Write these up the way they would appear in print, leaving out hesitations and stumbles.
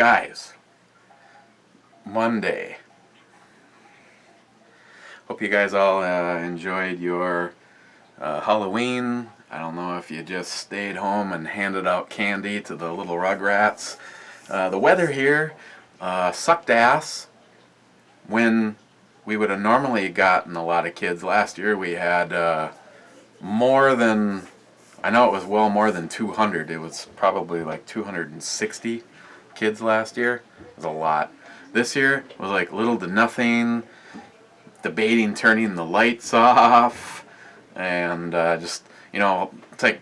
Guys, Monday. Hope you guys all enjoyed your Halloween. I don't know if you just stayed home and handed out candy to the little rugrats. The weather here sucked ass. When we would have normally gotten a lot of kids last year, we had more than, I know it was well more than 200. It was probably like 260 kids last year. It was a lot. This year was like little to nothing, debating turning the lights off, and just, you know, it's like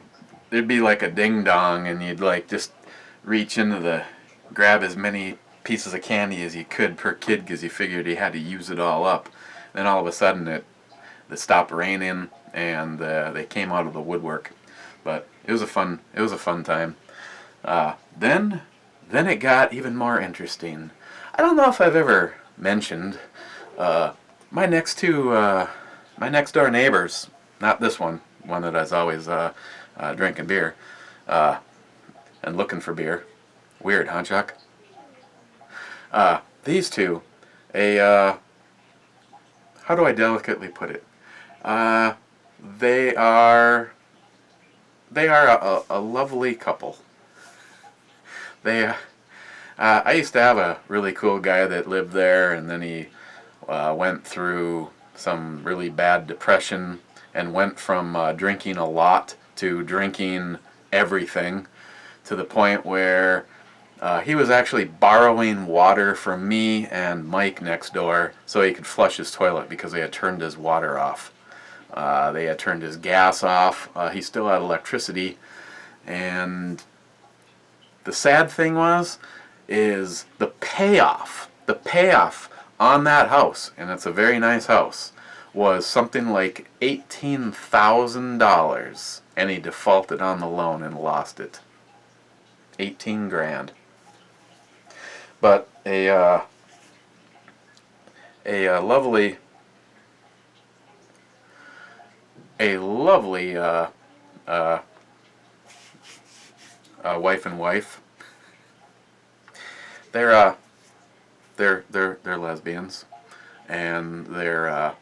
there'd be like a ding dong and you'd like just reach into grab as many pieces of candy as you could per kid because you figured you had to use it all up. Then all of a sudden it stopped raining and they came out of the woodwork. But it was a fun time. Then it got even more interesting. I don't know if I've ever mentioned my next door neighbors, not this one that is always drinking beer and looking for beer. Weird, huh, Chuck? These two, how do I delicately put it? They are a lovely couple. I used to have a really cool guy that lived there, and then he went through some really bad depression and went from drinking a lot to drinking everything, to the point where he was actually borrowing water from me and Mike next door so he could flush his toilet because they had turned his water off. They had turned his gas off. He still had electricity, and the sad thing is the payoff on that house, and it's a very nice house, was something like $18,000, and he defaulted on the loan and lost it. 18 grand. But a lovely wife and wife. They're lesbians, and they're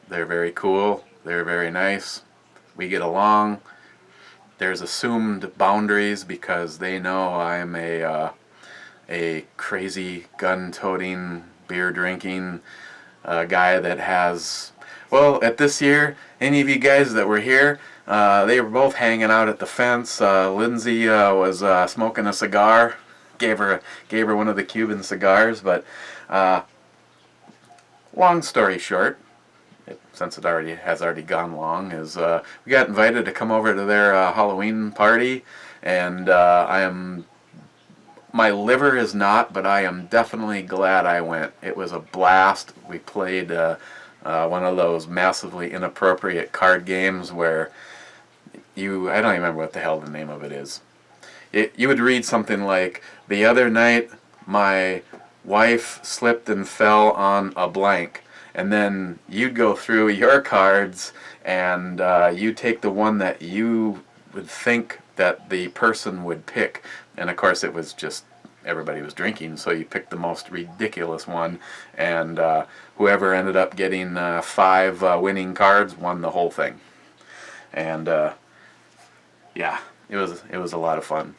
very cool. They're very nice. We get along. There's assumed boundaries because they know I'm a crazy gun-toting, beer-drinking guy that has. Well, at this year, any of you guys that were here, they were both hanging out at the fence. Lindsay was smoking a cigar. Gave her one of the Cuban cigars. But long story short, since it has already gone long, is we got invited to come over to their Halloween party, and my liver is not, but I am definitely glad I went. It was a blast. We played one of those massively inappropriate card games where I don't even remember what the hell the name of it is. You would read something like, the other night my wife slipped and fell on a blank, and then you'd go through your cards and you take the one that you would think that the person would pick, and of course it was just everybody was drinking, so you picked the most ridiculous one, and whoever ended up getting 5 winning cards won the whole thing. And yeah, it was a lot of fun.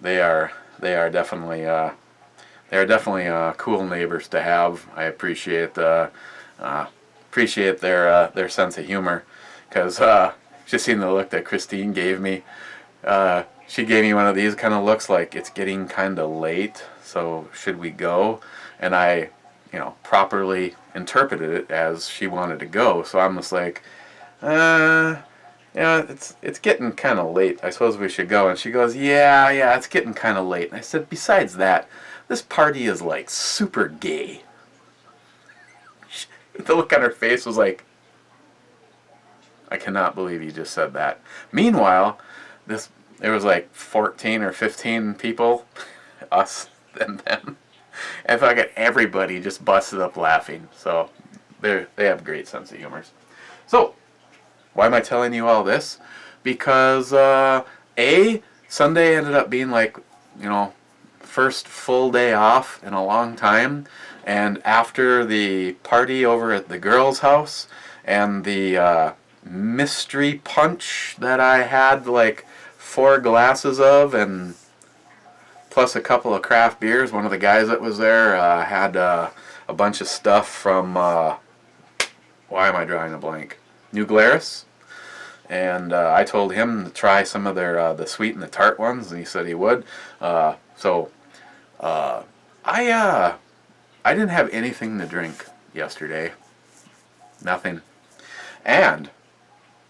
They are definitely cool neighbors to have. I appreciate their sense of humor, because just seeing the look that Christine gave me. She gave me one of these kind of looks like, it's getting kind of late, so should we go? And I, properly interpreted it as she wanted to go. So I'm just like, it's getting kind of late. I suppose we should go. And she goes, yeah, it's getting kind of late. And I said, besides that, this party is like super gay. The look on her face was like, I cannot believe you just said that. Meanwhile, there was like 14 or 15 people, us and them, and fucking everybody just busted up laughing. So they have a great sense of humor. So why am I telling you all this? Because Sunday ended up being like, first full day off in a long time, and after the party over at the girls' house and the mystery punch that I had like 4 glasses of, and plus a couple of craft beers. One of the guys that was there had a bunch of stuff from, why am I drawing a blank? New Glarus. And I told him to try some of their the sweet and the tart ones, and he said he would. So I didn't have anything to drink yesterday. Nothing. And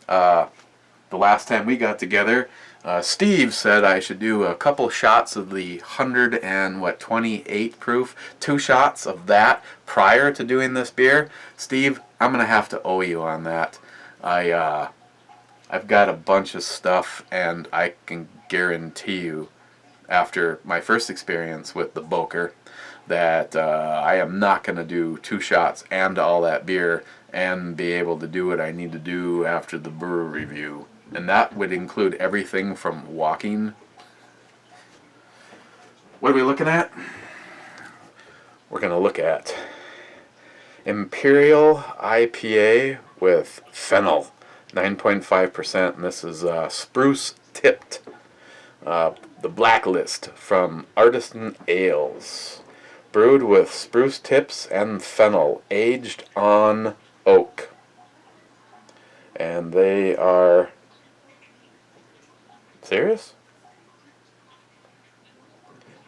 the last time we got together, Steve said I should do a couple shots of the 128 proof, 2 shots of that prior to doing this beer. Steve, I'm gonna have to owe you on that. I've got a bunch of stuff, and I can guarantee you, after my first experience with the Boker, that I am not gonna do 2 shots and all that beer and be able to do what I need to do after the brewer review. And that would include everything from walking. What are we looking at? We're going to look at Imperial IPA with fennel, 9.5%, and this is Spruce tipped. The Blacklist from Artisan Ales, brewed with spruce tips and fennel, aged on oak. And they are... Serious?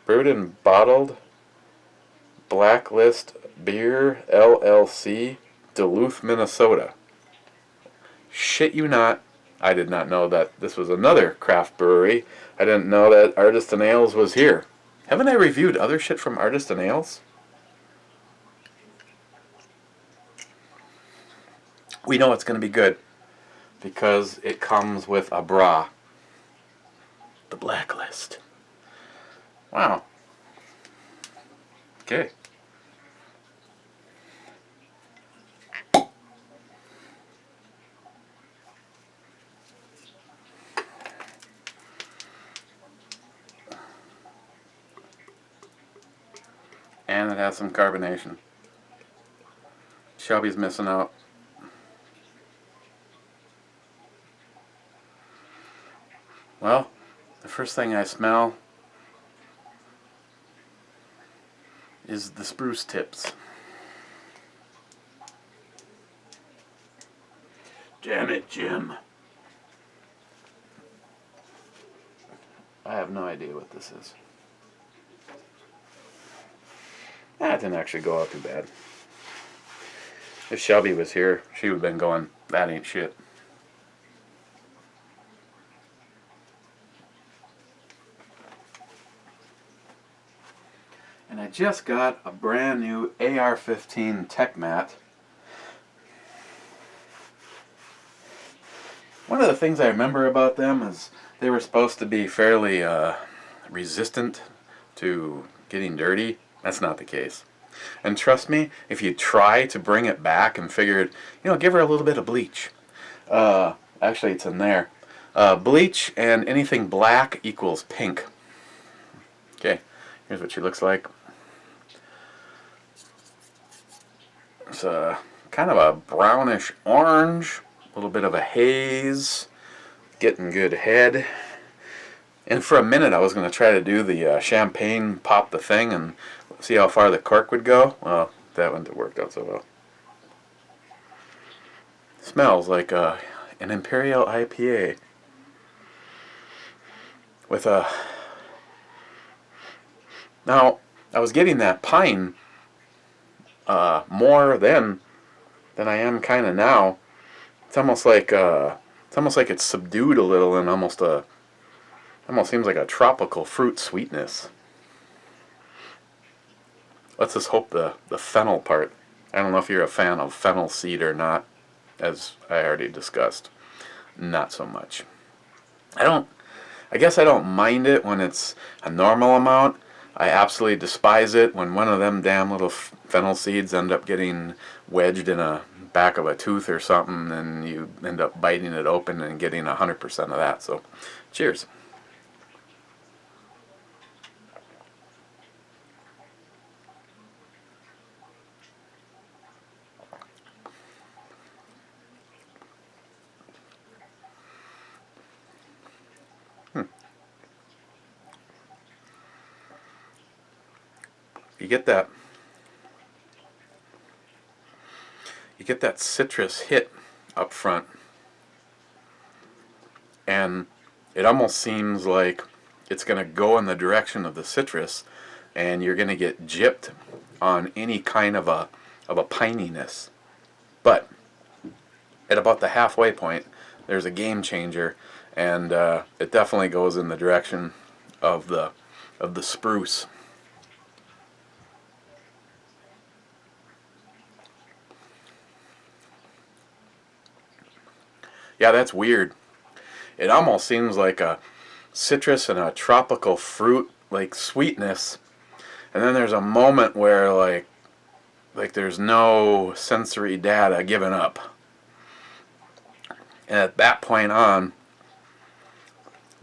Brewed and bottled, Blacklist Beer LLC, Duluth, Minnesota. Shit you not, I did not know that this was another craft brewery. I didn't know that Artisan Ales was here. Haven't I reviewed other shit from Artisan Ales? We know it's going to be good because it comes with a bra. The Blacklist. Wow. Okay. And it has some carbonation. Shelby's missing out. Well, the first thing I smell is the spruce tips. Damn it, Jim. I have no idea what this is. That didn't actually go out too bad. If Shelby was here, she would have been going, that ain't shit. And I just got a brand new AR-15 Tech Mat. One of the things I remember about them is they were supposed to be fairly resistant to getting dirty. That's not the case. And trust me, if you try to bring it back and figure, give her a little bit of bleach. Actually, it's in there. Bleach and anything black equals pink. Okay, here's what she looks like. It's kind of a brownish orange, a little bit of a haze, getting good head. And for a minute I was going to try to do the champagne, pop the thing, and see how far the cork would go. Well, that one worked out so well. Smells like an Imperial IPA with a... Now, I was getting that pine more then than I am kind of now. It's almost like it's subdued a little and almost seems like a tropical fruit sweetness. Let's just hope the fennel part. I don't know if you're a fan of fennel seed or not, as I already discussed. Not so much. I guess I don't mind it when it's a normal amount. I absolutely despise it when one of them damn little fennel seeds end up getting wedged in a back of a tooth or something, and you end up biting it open and getting 100% of that. So, cheers. you get that citrus hit up front, and it almost seems like it's going to go in the direction of the citrus, and you're going to get gypped on any kind of a pininess. But at about the halfway point, there's a game changer, and it definitely goes in the direction of the spruce. Yeah, that's weird. It almost seems like a citrus and a tropical fruit, like sweetness, and then there's a moment where like there's no sensory data given up. And at that point on,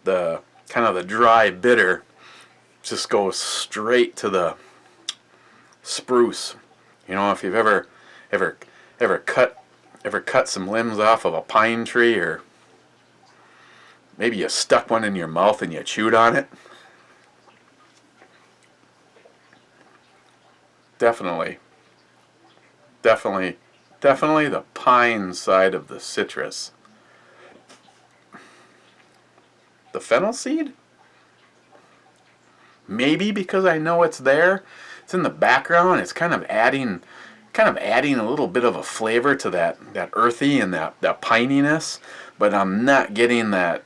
the kind of the dry bitter just goes straight to the spruce. You know, if you've ever cut some limbs off of a pine tree, or maybe you stuck one in your mouth and you chewed on it. Definitely the pine side of the citrus. The fennel seed? Maybe because I know it's there. It's in the background. It's kind of adding a little bit of a flavor to that earthy and that pininess. But I'm not getting that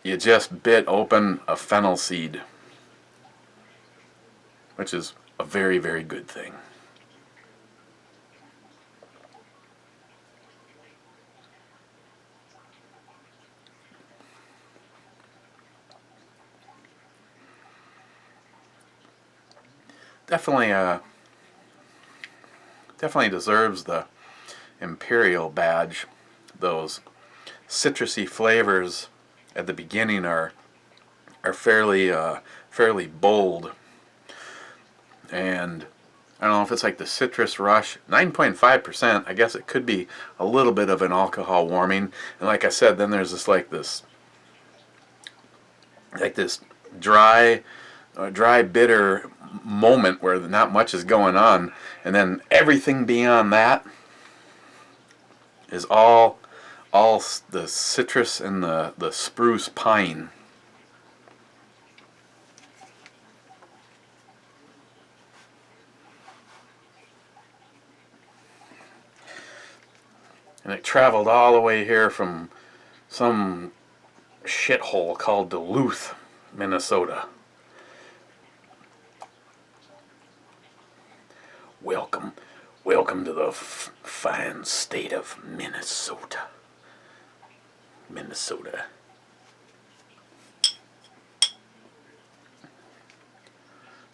you just bit open a fennel seed, which is a very, very good thing. Definitely deserves the Imperial badge. Those citrusy flavors at the beginning are fairly bold, and I don't know if it's like the citrus rush. 9.5%. I guess it could be a little bit of an alcohol warming, and like I said, then there's this dry bitter moment where not much is going on, and then everything beyond that is all the citrus and the spruce pine. And it traveled all the way here from some shithole called Duluth, Minnesota. Welcome to the fine state of Minnesota.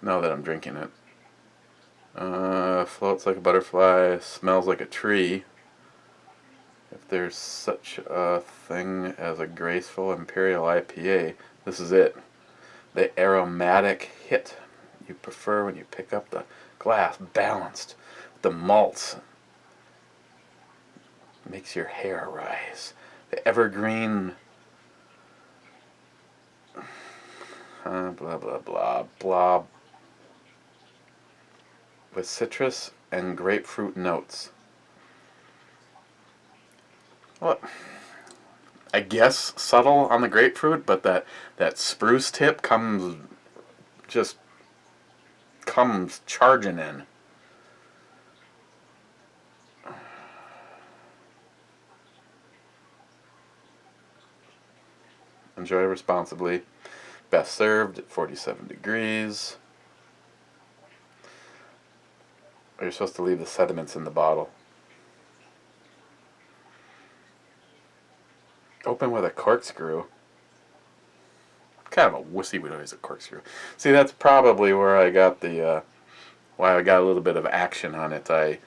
Now that I'm drinking it. Floats like a butterfly, smells like a tree. If there's such a thing as a graceful Imperial IPA, this is it. The aromatic hit you prefer when you pick up the glass, balanced. The malts makes your hair rise. The evergreen blah blah blah blah with citrus and grapefruit notes. Well, I guess subtle on the grapefruit, but that spruce tip comes charging in. Enjoy responsibly. Best served at 47 degrees. You're supposed to leave the sediments in the bottle. Open with a corkscrew. Kind of a wussy would always a corkscrew. See, that's probably where I got the why I got a little bit of action on it. I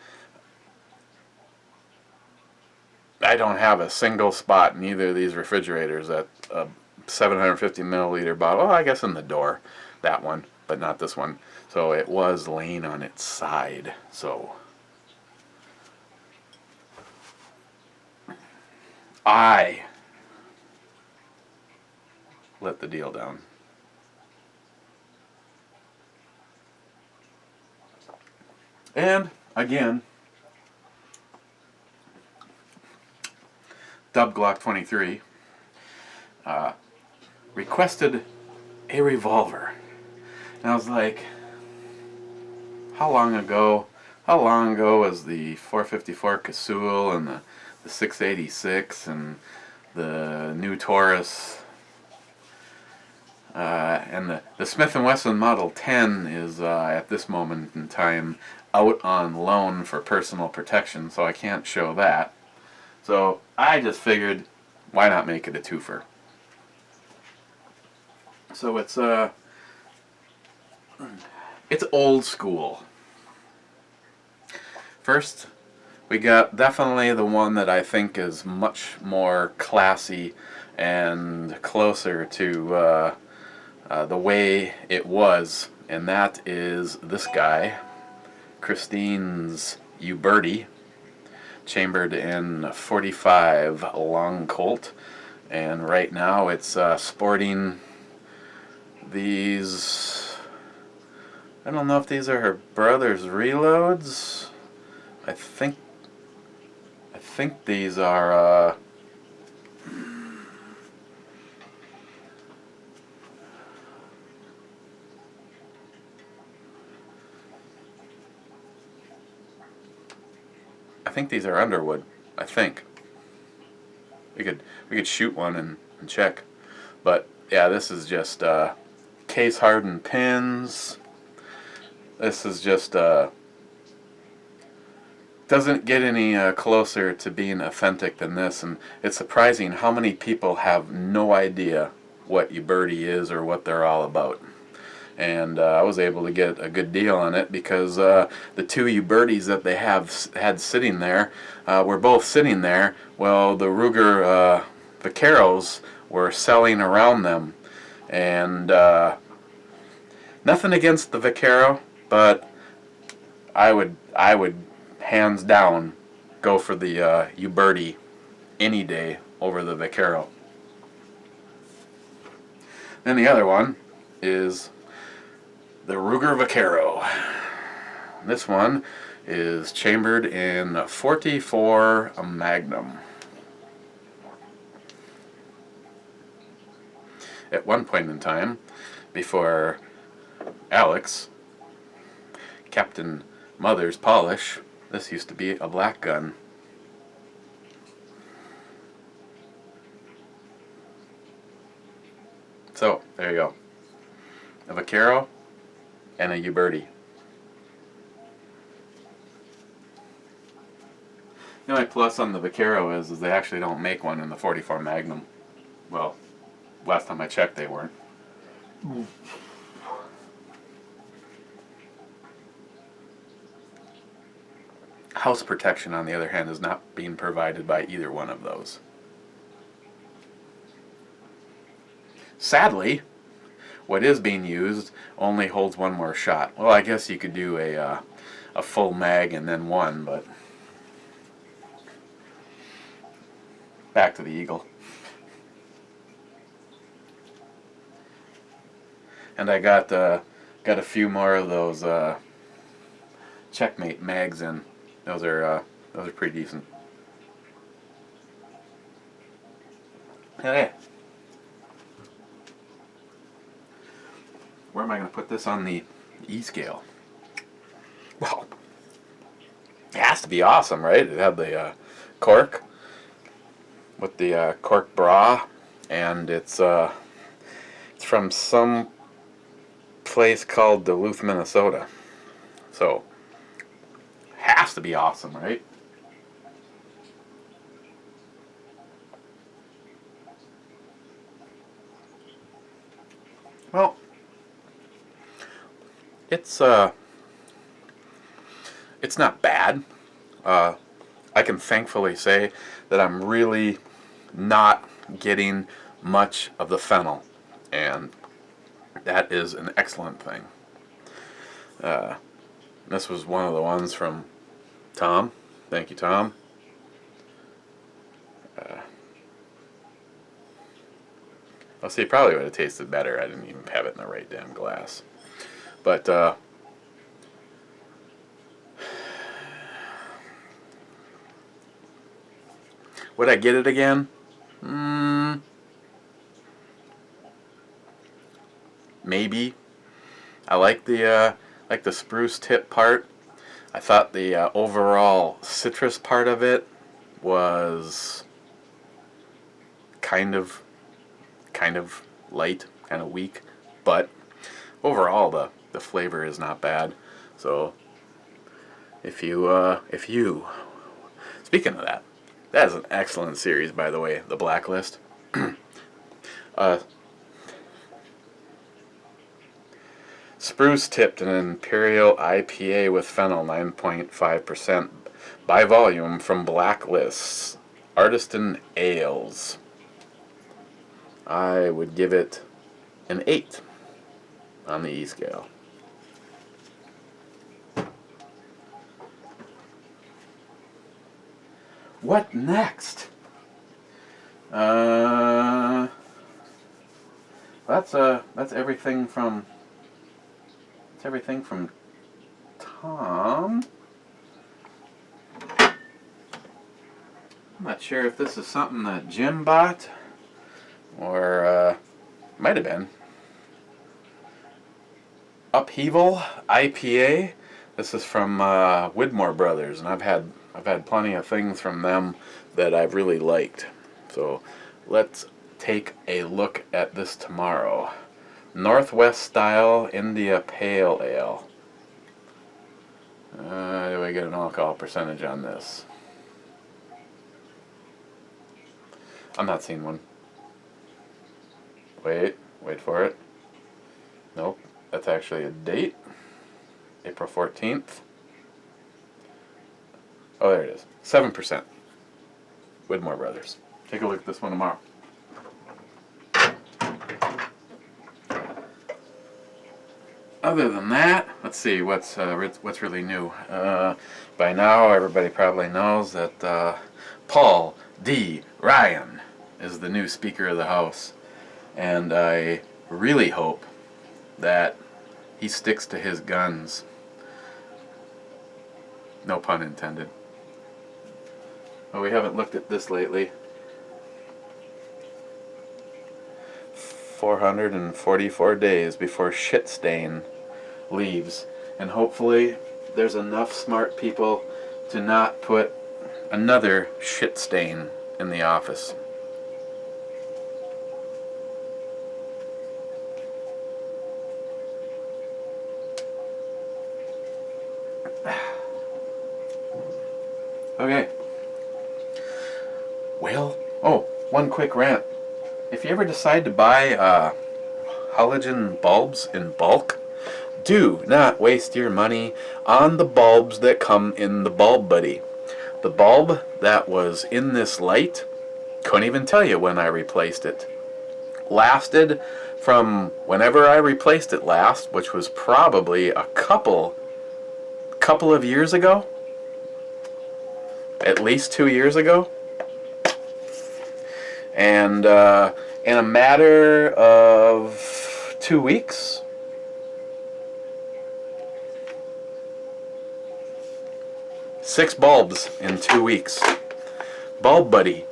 don't have a single spot in either of these refrigerators at a 750 milliliter bottle. Oh, I guess in the door, that one, but not this one. So it was laying on its side. So I let the deal down. And again, Dub Glock 23 requested a revolver. And I was like, how long ago was the 454 Casull and the 686 and the new Taurus, and the Smith & Wesson Model 10 is at this moment in time out on loan for personal protection, so I can't show that. So I just figured, why not make it a twofer? So it's old school. First, we got definitely the one that I think is much more classy and closer to the way it was, and that is this guy, Christine's Uberti, chambered in 45 long Colt, and right now it's sporting these, I don't know if these are her brother's reloads. I think these are I think these are Underwood. I think we could shoot one and check, but yeah, this is just case hardened pins. This is just doesn't get any closer to being authentic than this, and it's surprising how many people have no idea what Uberti is or what they're all about. And I was able to get a good deal on it because the two Ubertis that they had sitting there were both sitting there. Well, the Ruger Vaqueros were selling around them, and nothing against the Vaquero, but I would hands down go for the Uberti any day over the Vaquero. Then the other one is the Ruger Vaquero. This one is chambered in 44 Magnum. At one point in time, before Alex, Captain Mother's Polish, this used to be a black gun. So, there you go. A Vaquero and a Uberti. The only plus on the Vaquero is they actually don't make one in the 44 Magnum. Well, last time I checked they weren't. House protection, on the other hand, is not being provided by either one of those. Sadly, what is being used only holds one more shot. Well, I guess you could do a full mag and then one, but back to the Eagle. And I got a few more of those Checkmate mags in. Those are pretty decent. Hey, where am I going to put this on the E-scale? Well, it has to be awesome, right? It had the cork with the cork bra, and it's from some place called Duluth, Minnesota. So, has to be awesome, right? Well, it's not bad. I can thankfully say that I'm really not getting much of the fennel, and that is an excellent thing. This was one of the ones from Tom. Thank you, Tom. I'll see, probably would have tasted better. I didn't even have it in the right damn glass. But Would I get it again? Maybe. I like the spruce tip part. I thought the overall citrus part of it was kind of light, kind of weak, but overall the flavor is not bad. So if you speaking of that, that is an excellent series, by the way, the Blacklist. Spruce tipped an Imperial IPA with fennel, 9.5% by volume from Blacklist's Artisan Ales. I would give it an 8 on the E scale. What next? That's everything from Tom. I'm not sure if this is something that Jim bought or might have been. Upheaval IPA. This is from Widmore Brothers, and I've had plenty of things from them that I've really liked. So let's take a look at this tomorrow. Northwest Style India Pale Ale. Do I get an alcohol percentage on this? I'm not seeing one. Wait for it. Nope, that's actually a date. April 14th. Oh, there it is. 7%. Widmore Brothers. Take a look at this one tomorrow. Other than that, let's see what's really new. By now, everybody probably knows that Paul D. Ryan is the new Speaker of the House, and I really hope that he sticks to his guns. No pun intended. Well, we haven't looked at this lately. 444 days before shit stain leaves, and hopefully there's enough smart people to not put another shit stain in the office. Okay. Well, one quick rant. If you ever decide to buy halogen bulbs in bulk, do not waste your money on the bulbs that come in the Bulb Buddy. The bulb that was in this light, couldn't even tell you when I replaced it. Lasted from whenever I replaced it last, which was probably a couple of years ago. At least 2 years ago. And in a matter of 2 weeks, six bulbs in 2 weeks. Bulb Buddy.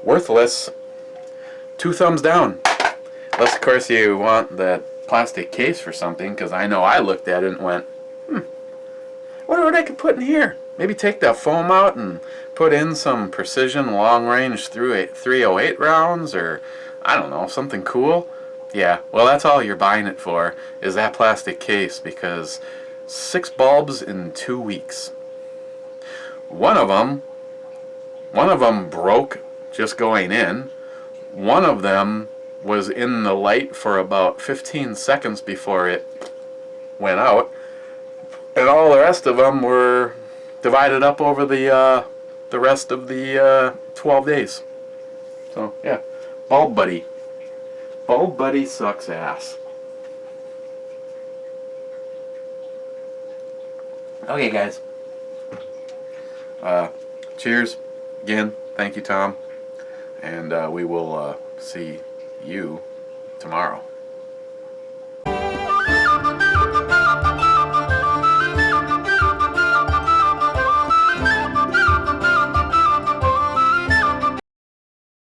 Worthless. 2 thumbs down. Unless, of course, you want that plastic case for something, because I know I looked at it and went, wonder what I could put in here. Maybe take that foam out and put in some precision long-range 308 rounds, or I don't know, something cool. Yeah, well, that's all you're buying it for, is that plastic case, because 6 bulbs in 2 weeks. One of them broke just going in. One of them was in the light for about 15 seconds before it went out, and all the rest of them were divided up over the rest of the 12 days. So yeah, Bulb Buddy. Bulb Buddy sucks ass. Okay, guys. Cheers again. Thank you, Tom, and we will see you tomorrow.